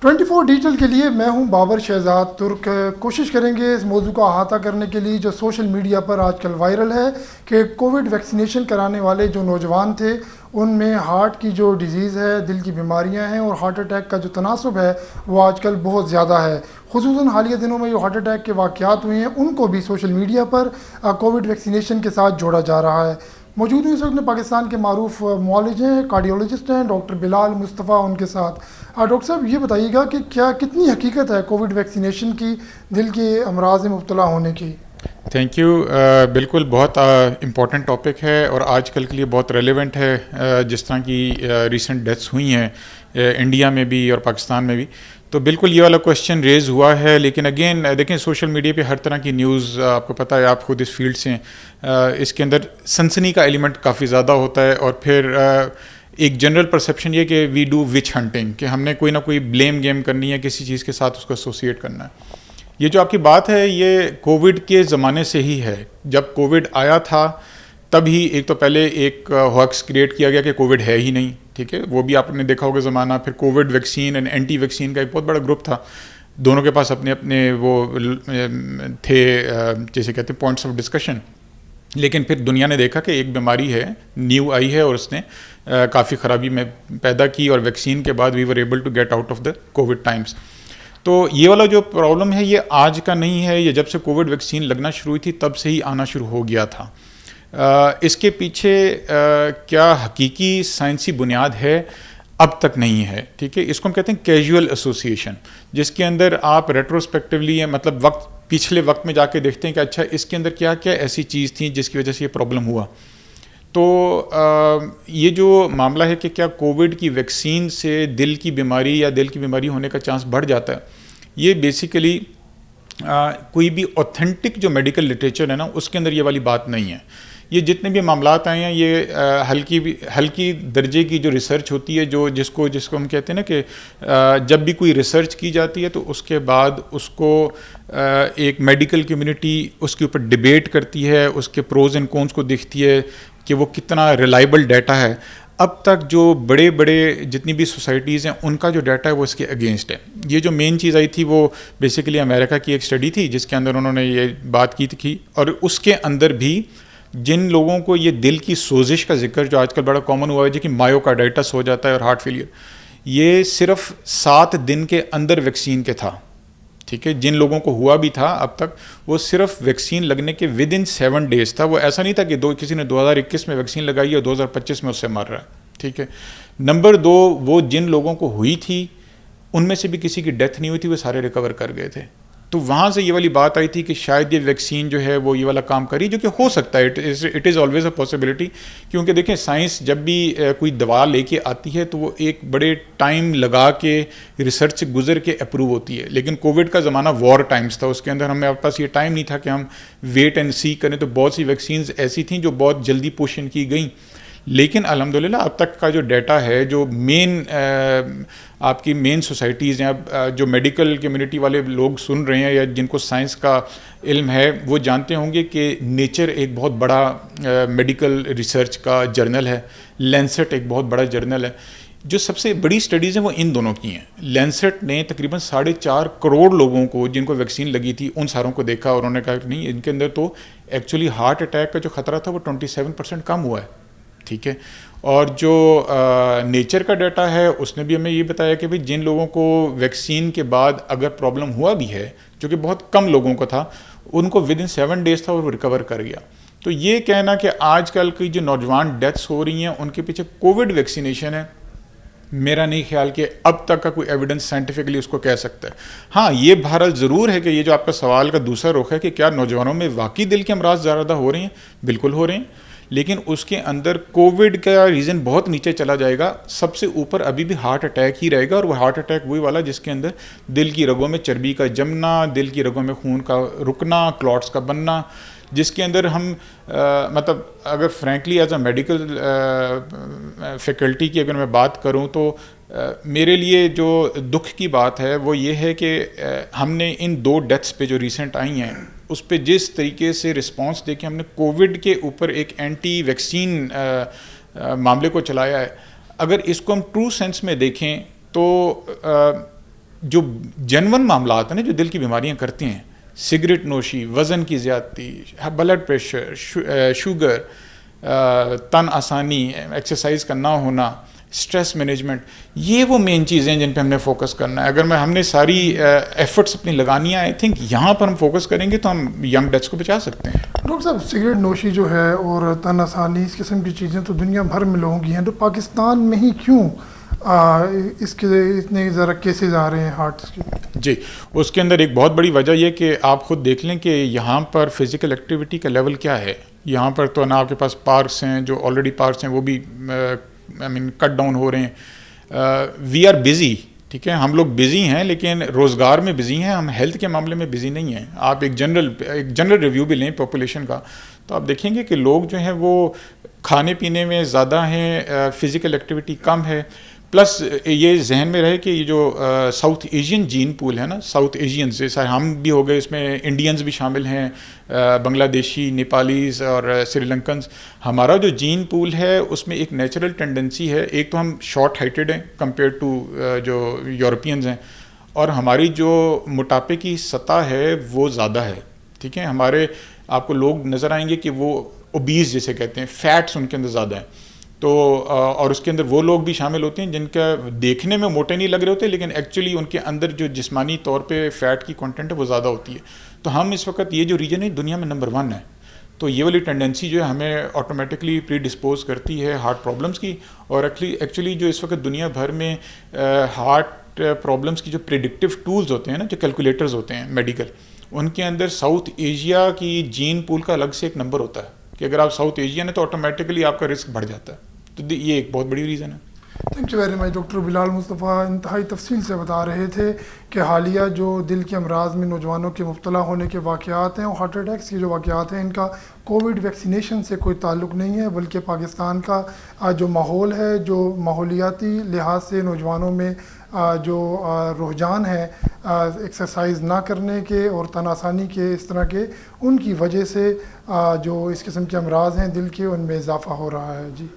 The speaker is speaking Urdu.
24 ڈیجیٹل کے لیے میں ہوں بابر شہزاد ترک. کوشش کریں گے اس موضوع کا احاطہ کرنے کے لیے جو سوشل میڈیا پر آج کل وائرل ہے کہ کووڈ ویکسینیشن کرانے والے جو نوجوان تھے ان میں ہارٹ کی جو ڈیزیز ہے، دل کی بیماریاں ہیں اور ہارٹ اٹیک کا جو تناسب ہے وہ آج کل بہت زیادہ ہے. خصوصاً حالیہ دنوں میں جو ہارٹ اٹیک کے واقعات ہوئے ہیں ان کو بھی سوشل میڈیا پر کووڈ ویکسینیشن کے ساتھ جوڑا جا رہا ہے. موجود ہیں اس وقت میں پاکستان کے معروف معالج ہیں، کارڈیولوجسٹ ہیں، ڈاکٹر بلال مصطفیٰ ان کے ساتھ. ڈاکٹر صاحب یہ بتائیے گا کہ کتنی حقیقت ہے کووڈ ویکسینیشن کی دل کے امراض میں مبتلا ہونے کی؟ Thank you. بالکل بہت امپورٹنٹ ٹاپک ہے اور آج کل کے لیے بہت ریلیونٹ ہے. جس طرح کی ریسنٹ ڈیتھس ہوئی ہیں انڈیا میں بھی اور پاکستان میں بھی، تو بالکل یہ والا کوشچن ریز ہوا ہے. لیکن اگین دیکھیں، سوشل میڈیا پہ ہر طرح کی نیوز، آپ کو پتہ ہے، آپ خود اس فیلڈ سے اس کے اندر سنسنی کا ایلیمنٹ کافی زیادہ ہوتا ہے. اور پھر ایک جنرل پرسیپشن یہ کہ وی ڈو وچ ہنٹنگ، کہ ہم نے کوئی نہ کوئی بلیم گیم کرنی ہے، کسی چیز کے ساتھ اس کو ایسوسیٹ کرنا ہے. یہ جو آپ کی بات ہے یہ کووڈ کے زمانے سے ہی ہے. جب کووڈ آیا تھا تب ہی ایک تو پہلے ایک ہاکس کریٹ کیا گیا کہ کووڈ ہے ہی نہیں، ٹھیک ہے، وہ بھی آپ نے دیکھا ہوگا زمانہ. پھر Covid vaccine and anti vaccine کا ایک بہت بڑا گروپ تھا، دونوں کے پاس اپنے اپنے وہ تھے، جیسے کہتے ہیں پوائنٹس آف ڈسکشن. لیکن پھر دنیا نے دیکھا کہ ایک بیماری ہے، نیو آئی ہے، اور اس نے کافی خرابی میں پیدا کی، اور ویکسین کے بعد we are able to get out of the Covid times. تو یہ والا جو پرابلم ہے یہ آج کا نہیں ہے، یہ جب سے کووڈ ویکسین لگنا شروع ہوئی تھی تب سے ہی آنا شروع ہو گیا تھا. اس کے پیچھے کیا حقیقی سائنسی بنیاد ہے اب تک نہیں ہے، ٹھیک ہے. اس کو ہم کہتے ہیں کیجول ایسوسیشن، جس کے اندر آپ ریٹروسپیکٹیولی مطلب پچھلے وقت میں جا کے دیکھتے ہیں کہ اچھا اس کے اندر کیا کیا ایسی چیز تھی جس کی وجہ سے یہ پرابلم ہوا. تو یہ جو معاملہ ہے کہ کیا کووڈ کی ویکسین سے دل کی بیماری یا دل کی بیماری ہونے کا چانس بڑھ جاتا ہے، یہ بیسیکلی کوئی بھی اوتھینٹک جو میڈیکل لٹریچر ہے نا اس کے اندر یہ والی بات نہیں ہے. یہ جتنے بھی معاملات آئے ہیں یہ ہلکی درجے کی جو ریسرچ ہوتی ہے، جس کو ہم کہتے ہیں نا کہ جب بھی کوئی ریسرچ کی جاتی ہے تو اس کے بعد اس کو ایک میڈیکل کمیونٹی اس کے اوپر ڈبیٹ کرتی ہے، اس کے پروز اینڈ کونس کو دیکھتی ہے کہ وہ کتنا ریلائبل ڈیٹا ہے. اب تک جو بڑے جتنی بھی سوسائٹیز ہیں ان کا جو ڈیٹا ہے وہ اس کے اگینسٹ ہے. یہ جو مین چیز آئی تھی وہ بیسیکلی امریکہ کی ایک اسٹڈی تھی جس کے اندر انہوں نے یہ بات کی تھی، اور اس کے اندر بھی جن لوگوں کو یہ دل کی سوزش کا ذکر جو آج کل بڑا کامن ہوا ہے جو کہ مایوکارڈائٹس ہو جاتا ہے اور ہارٹ فیلئر، یہ صرف 7 دن کے اندر ویکسین کے تھا، ٹھیک ہے. جن لوگوں کو ہوا بھی تھا اب تک وہ صرف ویکسین لگنے کے ود ان 7 days تھا. وہ ایسا نہیں تھا کہ کسی نے 2021 میں ویکسین لگائی اور 2025 میں اس سے مر رہا ہے، ٹھیک ہے. نمبر 2، وہ جن لوگوں کو ہوئی تھی ان میں سے بھی کسی کی ڈیتھ نہیں ہوئی تھی، وہ سارے ریکور کر گئے تھے. تو وہاں سے یہ والی بات آئی تھی کہ شاید یہ ویکسین جو ہے وہ یہ والا کام کری، جو کہ ہو سکتا ہے، it is always a possibility. کیونکہ دیکھیں سائنس جب بھی کوئی دوا لے کے آتی ہے تو وہ ایک بڑے ٹائم لگا کے ریسرچ سے گزر کے اپروو ہوتی ہے. لیکن کووڈ کا زمانہ وار ٹائمز تھا، اس کے اندر ہمیں پاس یہ ٹائم نہیں تھا کہ ہم ویٹ اینڈ سی کریں. تو بہت سی ویکسینز ایسی تھیں جو بہت جلدی پوش ان کی گئیں. لیکن الحمدللہ اب تک کا جو ڈیٹا ہے، جو آپ کی مین سوسائٹیز ہیں، جو میڈیکل کمیونٹی والے لوگ سن رہے ہیں یا جن کو سائنس کا علم ہے وہ جانتے ہوں گے کہ نیچر ایک بہت بڑا میڈیکل ریسرچ کا جرنل ہے، لینسٹ ایک بہت بڑا جرنل ہے. جو سب سے بڑی سٹڈیز ہیں وہ ان دونوں کی ہیں. لینسٹ نے تقریباً 4.5 کروڑ لوگوں کو جن کو ویکسین لگی تھی ان ساروں کو دیکھا، اور انہوں نے کہا کہ نہیں، ان کے اندر تو ایکچولی ہارٹ اٹیک کا جو خطرہ تھا وہ 27% کم ہوا ہے، ٹھیک ہے. اور جو نیچر کا ڈیٹا ہے اس نے بھی ہمیں یہ بتایا کہ بھئی جن لوگوں کو ویکسین کے بعد اگر پرابلم ہوا بھی ہے، جو کہ بہت کم لوگوں کو تھا، ان کو ود ان 7 days تھا اور وہ ریکور کر گیا. تو یہ کہنا کہ آج کل کی جو نوجوان ڈیتھس ہو رہی ہیں ان کے پیچھے کووڈ ویکسینیشن ہے، میرا نہیں خیال کہ اب تک کا کوئی ایویڈنس سائنٹیفکلی اس کو کہہ سکتا ہے. ہاں یہ بہرحال ضرور ہے کہ یہ جو آپ کا سوال کا دوسرا رخ ہے کہ کیا نوجوانوں میں واقعی دل کے امراض زیادہ ہو رہے ہیں، بالکل ہو رہے ہیں. لیکن اس کے اندر کووڈ کا ریزن بہت نیچے چلا جائے گا. سب سے اوپر ابھی بھی ہارٹ اٹیک ہی رہے گا، اور وہ ہارٹ اٹیک وہی والا جس کے اندر دل کی رگوں میں چربی کا جمنا، دل کی رگوں میں خون کا رکنا، کلاٹس کا بننا، جس کے اندر ہم مطلب اگر frankly as a medical faculty کی اگر میں بات کروں تو میرے لیے جو دکھ کی بات ہے وہ یہ ہے کہ ہم نے ان 2 ڈیتھس پہ جو ریسنٹ آئی ہیں اس پہ جس طریقے سے رسپانس دے کے ہم نے کووڈ کے اوپر ایک اینٹی ویکسین معاملے کو چلایا ہے، اگر اس کو ہم ٹرو سینس میں دیکھیں تو جو جنون معاملات ہیں نا جو دل کی بیماریاں کرتی ہیں، سگریٹ نوشی، وزن کی زیادتی، بلڈ پریشر، شوگر، تن آسانی، ایکسرسائز کا نہ ہونا، اسٹریس مینجمنٹ، یہ وہ مین چیزیں ہیں جن پہ ہم نے فوکس کرنا ہے. اگر ہم نے ساری ایفرٹس اپنی لگانی ہے، آئی تھنک یہاں پر ہم فوکس کریں گے تو ہم ینگ ڈیتھس کو بچا سکتے ہیں. ڈاکٹر صاحب، سگریٹ نوشی جو ہے اور تن آسانی، اس قسم کی چیزیں تو دنیا بھر میں لوگوں کی ہیں، تو پاکستان میں ہی کیوں اس کے اتنے ذرا کیسز آ رہے ہیں ہارٹس کے؟ جی، اس کے اندر ایک بہت بڑی وجہ یہ کہ آپ خود دیکھ لیں کہ یہاں پر فزیکل ایکٹیویٹی کا لیول کیا ہے. یہاں پر تو نہ آپ کے پاس پارکس ہیں، جو آلریڈی پارکس ہیں وہ بھی کٹ ڈاؤن ہو رہے ہیں. وی آر بزی، ٹھیک ہے، ہم لوگ بزی ہیں لیکن روزگار میں بزی ہیں، ہم ہیلتھ کے معاملے میں بزی نہیں ہیں. آپ ایک جنرل ریویو بھی لیں پاپولیشن کا تو آپ دیکھیں گے کہ لوگ جو ہیں وہ کھانے پینے میں زیادہ ہیں، فزیکل ایکٹیویٹی کم ہے. پلس یہ ذہن میں رہے کہ یہ جو ساؤتھ ایشین جین پول ہے نا، ساؤتھ ایشینز جیسا ہم بھی ہو گئے، اس میں انڈینز بھی شامل ہیں، بنگلہ دیشی، نیپالیز اور سری لنکنز. ہمارا جو جین پول ہے اس میں ایک نیچرل ٹینڈنسی ہے، ایک تو ہم شارٹ ہائٹڈ ہیں کمپیئر ٹو جو یورپینز ہیں، اور ہماری جو موٹاپے کی سطح ہے وہ زیادہ ہے. ٹھیک ہے، ہمارے آپ کو لوگ نظر آئیں گے کہ وہ اوبیز جیسے کہتے ہیں، فیٹس ان کے اندر زیادہ ہیں. تو اور اس کے اندر وہ لوگ بھی شامل ہوتے ہیں جن کا دیکھنے میں موٹے نہیں لگ رہے ہوتے لیکن ایکچولی ان کے اندر جو جسمانی طور پہ فیٹ کی کنٹینٹ ہے وہ زیادہ ہوتی ہے. تو ہم اس وقت یہ جو ریجن ہے دنیا میں نمبر 1 ہے. تو یہ والی ٹینڈنسی جو ہے ہمیں آٹومیٹکلی پری ڈسپوز کرتی ہے ہارٹ پرابلمس کی. اور ایکچولی جو اس وقت دنیا بھر میں ہارٹ پرابلمس کی جو پریڈکٹیو ٹولز ہوتے ہیں نا، جو کیلکولیٹرز ہوتے ہیں میڈیکل، ان کے اندر ساؤتھ ایشیا کی جین پول کا الگ سے ایک نمبر ہوتا ہے کہ اگر آپ ساؤتھ ایشین ہیں تو آٹومیٹکلی آپ کا رسک بڑھ جاتا ہے. تو یہ ایک بہت بڑی ریزن ہے. Thank you very much. Doctor Bilal Mustafa انتہائی تفصیل سے بتا رہے تھے کہ حالیہ جو دل کے امراض میں نوجوانوں کے مبتلا ہونے کے واقعات ہیں اور ہارٹ اٹیکس کے جو واقعات ہیں، ان کا کووڈ ویکسینیشن سے کوئی تعلق نہیں ہے، بلکہ پاکستان کا جو ماحول ہے، جو ماحولیاتی لحاظ سے نوجوانوں میں جو رجحان ہے ایکسرسائز نہ کرنے کے اور تن آسانی کے، اس طرح کے، ان کی وجہ سے جو اس قسم کے امراض ہیں دل کے، ان میں اضافہ ہو رہا ہے. جی.